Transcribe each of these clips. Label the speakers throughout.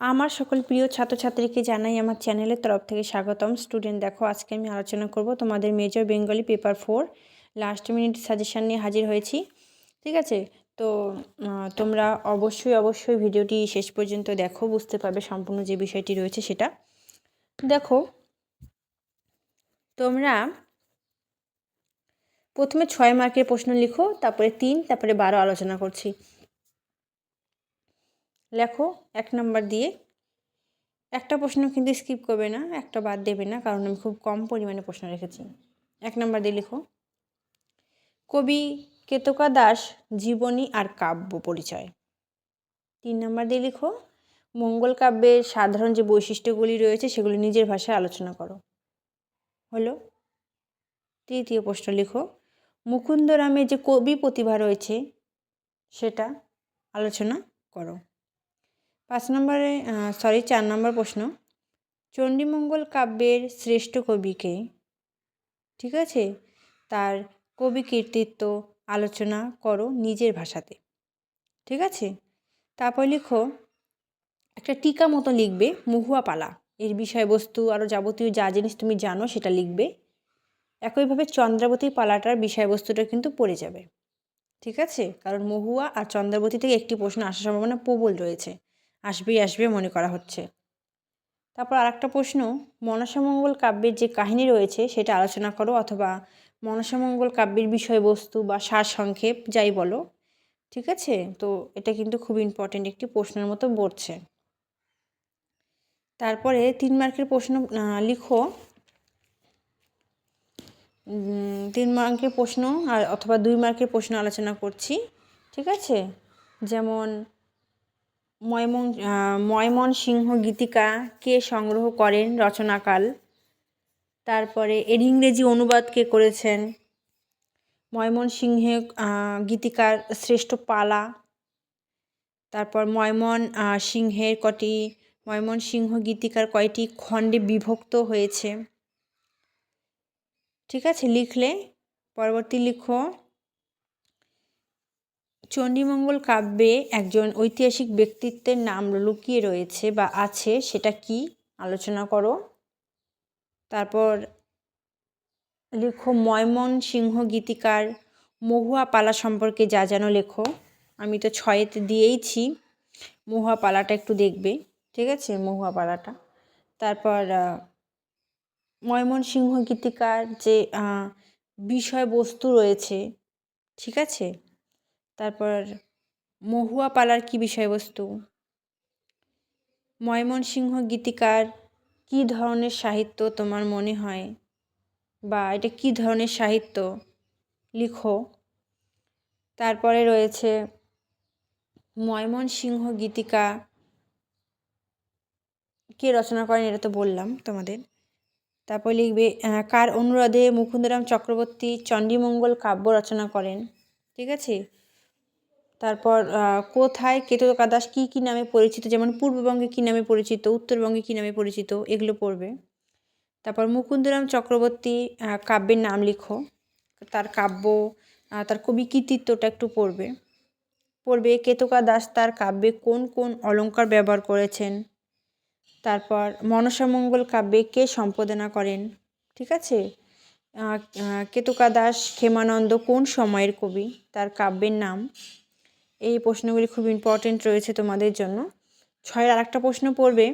Speaker 1: আমার সকল প্রিয় ছাত্রছাত্রীকে জানাই আমার চ্যানেলের তরফ থেকে স্বাগতম। স্টুডেন্ট দেখো, আজকে আমি আলোচনা করব তোমাদের major Bengali paper 4 last minute suggestion নিয়ে হাজির হয়েছি। ঠিক আছে, তো তোমরা অবশ্যই ভিডিওটি শেষ পর্যন্ত দেখো, বুঝতে পারবে সম্পূর্ণ যে বিষয়টি রয়েছে সেটা। দেখো, তোমরা প্রথমে 6 মার্কের প্রশ্ন লিখো, তারপরে 3, তারপরে 12 আলোচনা করছি। লেখো 1 নম্বর দিয়ে। একটা প্রশ্ন কিন্তু স্কিপ করবে না, একটা বাদ দেবে না, কারণ আমি খুব কম পরিমাণে প্রশ্ন রেখেছি। 1 নম্বর দিয়ে লিখো, কবি কেতকা দাস জীবনী আর কাব্য পরিচয়। 3 নম্বর দিয়ে লিখো, মঙ্গল কাব্যের সাধারণ যে বৈশিষ্ট্যগুলি রয়েছে সেগুলি নিজের ভাষায় আলোচনা করো। হলো। তৃতীয় প্রশ্ন লিখো, মুকুন্দরামের যে কবি প্রতিভা রয়েছে সেটা আলোচনা করো। 4 নম্বর প্রশ্ন, চণ্ডীমঙ্গল কাব্যের শ্রেষ্ঠ কবিকে, ঠিক আছে, তার কবি কৃতিত্ব আলোচনা করো নিজের ভাষাতে। ঠিক আছে, তারপর লিখো, একটা টিকা মতো লিখবে মহুয়া পালা, এর বিষয়বস্তু আরও যাবতীয় যা জিনিস তুমি জানো সেটা লিখবে। একইভাবে চন্দ্রাবতী পালাটার বিষয়বস্তুটা কিন্তু পড়ে যাবে। ঠিক আছে, কারণ মহুয়া আর চন্দ্রাবতী থেকে একটি প্রশ্ন আসার সম্ভাবনা প্রবল রয়েছে, আসবে মনে করা হচ্ছে। তারপর আরেকটা প্রশ্ন, মনসামঙ্গল কাব্যের যে কাহিনী রয়েছে সেটা আলোচনা করো, অথবা মনসামঙ্গল কাব্যের বিষয়বস্তু বা সারসংক্ষেপ যাই বলো। ঠিক আছে, তো এটা কিন্তু খুব ইম্পর্টেন্ট একটি প্রশ্নের মতো পড়ছে। তারপরে 3 মার্কের প্রশ্ন লিখো, 3 মার্কের প্রশ্ন আর অথবা 2 মার্কের প্রশ্ন আলোচনা করছি। ঠিক আছে, যেমন ময়মনসিংহ গীতিকা কে সংগ্রহ করেন রচনাকাল, তারপরে এর ইংরেজি অনুবাদ কে করেছেন, ময়মনসিংহে গীতিকার শ্রেষ্ঠ পালা, তারপর ময়মনসিংহ গীতিকার কয়টি খণ্ডে বিভক্ত হয়েছে। ঠিক আছে, লিখলে পরবর্তী লিখো, চণ্ডীমঙ্গল কাব্যে একজন ঐতিহাসিক ব্যক্তিত্বের নাম লুকিয়ে রয়েছে বা আছে, সেটা কি আলোচনা করো। তারপর লিখো, ময়মনসিংহ গীতিকার মহুয়া পালা সম্পর্কে যা জানো লেখো। আমি তো 6-তে দিয়েইছি, মহুয়া পালাটা একটু দেখবে। ঠিক আছে, মহুয়া পালাটা। তারপর ময়মনসিংহ গীতিকার যে বিষয়বস্তু রয়েছে, ঠিক আছে, তারপর মহুয়া পালার কি বিষয়বস্তু, ময়মনসিংহ গীতিকার কী ধরনের সাহিত্য তোমার মনে হয়, বা এটা কী ধরনের সাহিত্য লিখো। তারপরে রয়েছে ময়মনসিংহ গীতিকা কে রচনা করেন, এটা তো বললাম তোমাদের। তারপর লিখবে, কার অনুরোধে মুকুন্দরাম চক্রবর্তী চণ্ডীমঙ্গল কাব্য রচনা করেন। ঠিক আছে, তারপর কোথায় কেতকা দাস কী নামে পরিচিত, যেমন পূর্ববঙ্গে কী নামে পরিচিত, উত্তরবঙ্গে কী নামে পরিচিত, এগুলো পড়বে। তারপর মুকুন্দরাম চক্রবর্তী কাব্যের নাম লিখো, তার কাব্য, তার কবি কৃতিত্বটা একটু পড়বে। কেতকা দাস তার কাব্যে কোন কোন অলঙ্কার ব্যবহার করেছেন। তারপর মনসামঙ্গল কাব্যে কে সম্পাদনা করেন। ঠিক আছে, কেতকা দাস ক্ষেমানন্দ কোন সময়ের কবি, তার কাব্যের নাম। এই প্রশ্নগুলি খুব ইম্পর্টেন্ট রয়েছে তোমাদের জন্য। 6-এর আরেকটা প্রশ্ন পড়বে,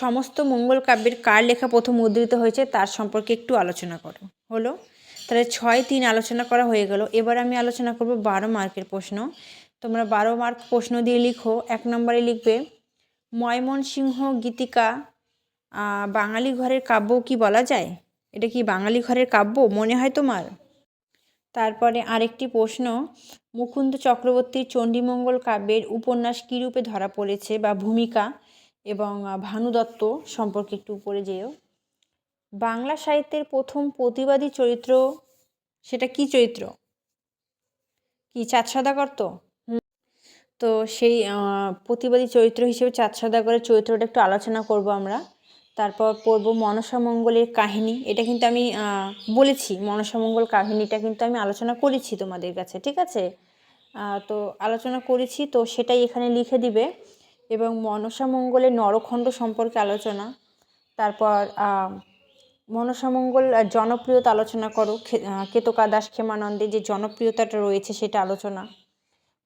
Speaker 1: সমস্ত মঙ্গল কাব্যের কার লেখা প্রথম উদ্ধৃত হয়েছে তার সম্পর্কে একটু আলোচনা করো। হলো, তাহলে 6-3 আলোচনা করা হয়ে গেল। এবার আমি আলোচনা করব 12 মার্কের প্রশ্ন। তোমরা 12 মার্ক প্রশ্ন দিয়ে লিখো। 1 নম্বরে লিখবে, ময়মনসিংহ গীতিকা বাঙালি ঘরের কাব্য কি বলা যায়? এটা কি বাঙালি ঘরের কাব্য মনে হয় তোমার? তারপরে আরেকটি প্রশ্ন, মুকুন্দ চক্রবর্তীর চণ্ডীমঙ্গল কাব্যের উপন্যাস কী রূপে ধরা পড়েছে বা ভূমিকা, এবং ভানু দত্ত সম্পর্কে একটু উপরে যেও। বাংলা সাহিত্যের প্রথম প্রতিবাদী চরিত্র, সেটা কি চরিত্র? কি চাঁদ সওদাগর? তো সেই প্রতিবাদী চরিত্র হিসেবে চাঁদ সওদাগরের চরিত্রটা একটু আলোচনা করব আমরা। তারপর পড়ব মনসামঙ্গলের কাহিনী। এটা কিন্তু আমি বলেছি, মনসামঙ্গল কাহিনীটা কিন্তু আমি আলোচনা করেছি তোমাদের কাছে। ঠিক আছে, তো আলোচনা করেছি, তো সেটাই এখানে লিখে দিবে। এবং মনসা মঙ্গলের নরখণ্ড সম্পর্কে আলোচনা। তারপর মনসা মঙ্গল জনপ্রিয়তা আলোচনা করো, কেতকা দাস ক্ষেমানন্দের যে জনপ্রিয়তাটা রয়েছে সেটা আলোচনা।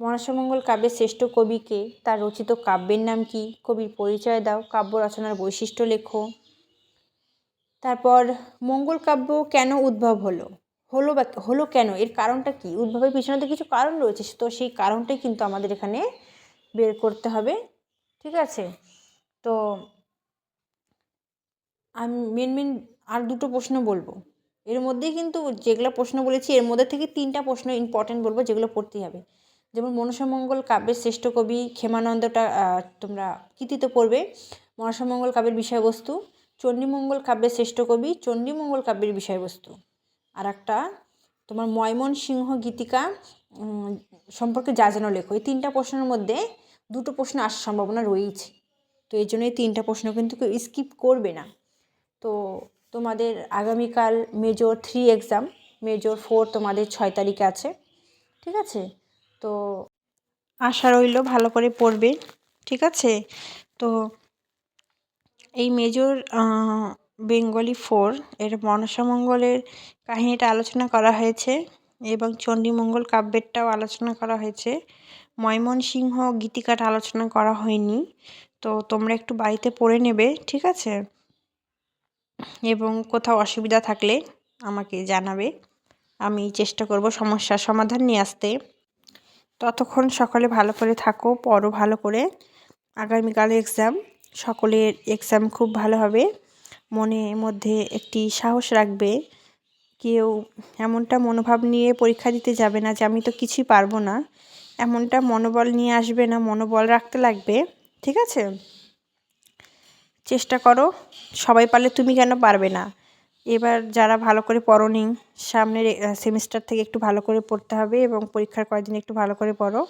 Speaker 1: মনসা মঙ্গল কাব্যের শ্রেষ্ঠ কবিকে, তার রচিত কাব্যের নাম কি, কবির পরিচয় দাও, কাব্য রচনার বৈশিষ্ট্য লেখো। তারপর মঙ্গল কাব্য কেন উদ্ভব হলো কেন, এর কারণটা কি, উদ্ভবের পিছনে তো কিছু কারণ রয়েছে, তো সেই কারণটাই কিন্তু আমাদের এখানে বের করতে হবে। ঠিক আছে, তো আমি মেন আর দুটো প্রশ্ন বলবো, এর মধ্যেই কিন্তু যেগুলো প্রশ্ন বলেছি এর মধ্যে থেকে 3টা প্রশ্ন ইম্পর্টেন্ট বলবো যেগুলো পড়তেই হবে। যেমন মনসামঙ্গল কাব্যের শ্রেষ্ঠ কবি ক্ষেমানন্দটা তোমরা কৃতিতে পড়বে, মনসামঙ্গল কাব্যের বিষয়বস্তু। চণ্ডীমঙ্গল কাব্যের শ্রেষ্ঠ কবি, চণ্ডীমঙ্গল কাব্যের বিষয়বস্তু। আর একটা তোমার ময়মনসিংহ গীতিকা সম্পর্কে যা যেন লেখো। এই 3টা প্রশ্নের মধ্যে 2টো প্রশ্ন আসার সম্ভাবনা রয়েছে, তো এই জন্য এই 3টা প্রশ্ন কিন্তু কেউ স্কিপ করবে না। তো তোমাদের আগামীকাল মেজর 3 এক্সাম, মেজর 4 তোমাদের 6 তারিখে আছে। ঠিক আছে, তো আশা রইল ভালো করে পড়বে। ঠিক আছে, তো এই মেজর বেঙ্গলি 4 এর মনসামঙ্গলের কাহিনীটা আলোচনা করা হয়েছে এবং চণ্ডীমঙ্গল কাব্যেরটাও আলোচনা করা হয়েছে। ময়মনসিংহ গীতিকাটা আলোচনা করা হয়নি, তো তোমরা একটু বাড়িতে পড়ে নেবে। ঠিক আছে, এবং কোথাও অসুবিধা থাকলে আমাকে জানাবে, আমি চেষ্টা করব সমস্যার সমাধান নিয়ে আসতে। ততক্ষণ সকলে ভালো করে থাকো, পড়ো ভালো করে। আগামীকাল এক্সাম, সকলের এক্সাম খুব ভালো হবে। মনের মধ্যে একটি সাহস রাখবে, কেউ এমনটা মনোভাব নিয়ে পরীক্ষা দিতে যাবে না যে আমি তো কিছুই পারবো না, এমনটা মনোবল নিয়ে আসবে না, মনোবল রাখতে লাগবে। ঠিক আছে, চেষ্টা করো, সবাই পারলে তুমি কেন পারবে না। এবার যারা ভালো করে পড়োনি, সামনের সেমিস্টার থেকে একটু ভালো করে পড়তে হবে এবং পরীক্ষার কয়েকদিন একটু ভালো করে পড়ো।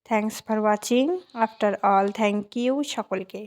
Speaker 1: Thanks for watching. After all, thank you সকলকে।